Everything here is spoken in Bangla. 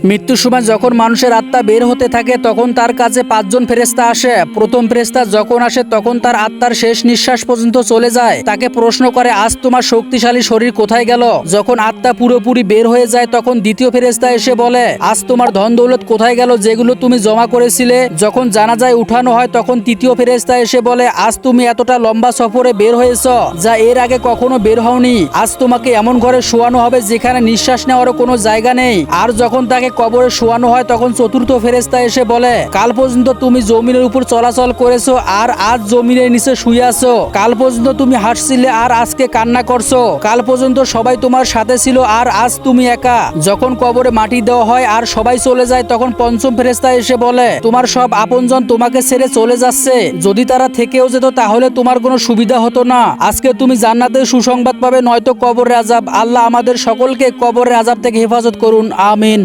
মৃত্যুর সময় যখন মানুষের আত্মা বের হতে থাকে তখন তার কাছে 5 জন ফেরেশতা আসে। প্রথম ফেরেশতা যখন আসে তখন তার আত্মার শেষ নিঃশ্বাস পর্যন্ত চলে যায়। তাকে প্রশ্ন করে, আজ তোমার শক্তিশালী শরীর কোথায় গেল? যখন আত্মা পুরোপুরি বের হয়ে যায় তখন দ্বিতীয় ফেরেশতা এসে বলে, আজ তোমার ধন দৌলত কোথায় গেল যেগুলো তুমি জমা করেছিলে? যখন জানাজায় উঠানো হয় তখন তৃতীয় ফেরেশতা এসে বলে, আজ তুমি এতটা লম্বা সফরে বের হয়েছ যা এর আগে কখনো বের হওনি। আজ তোমাকে এমন ঘরে শোয়ানো হবে যেখানে নিঃশ্বাস নেওয়ারও কোনো জায়গা নেই। আর যখন তাকে কবরে শোয়ানো হয় তখন চতুর্থ ফেরেশতা এসে বলে, কাল পর্যন্ত তুমি জমিনের উপর চলাচল করেছো আর আজ জমিনের নিচে শুয়ে আছো। কাল পর্যন্ত তুমি হাসছিলে আর আজকে কান্না করছো। কাল পর্যন্ত সবাই তোমার সাথে ছিল আর আজ তুমি একা। যখন কবরে মাটি দেওয়া হয় আর সবাই চলে যায় তখন পঞ্চম ফেরেশতা এসে বলে, তোমার সব আপনজন তোমাকে ছেড়ে চলে যাচ্ছে। যদি তারা থেকেও যেত তাহলে তোমার কোনো সুবিধা হতো না। আজকে তুমি জান্নাতের সুসংবাদ পাবে নয়তো কবরের আযাব। আল্লাহ আমাদের সকলকে কবরের আযাব থেকে হেফাজত করুন, আমিন।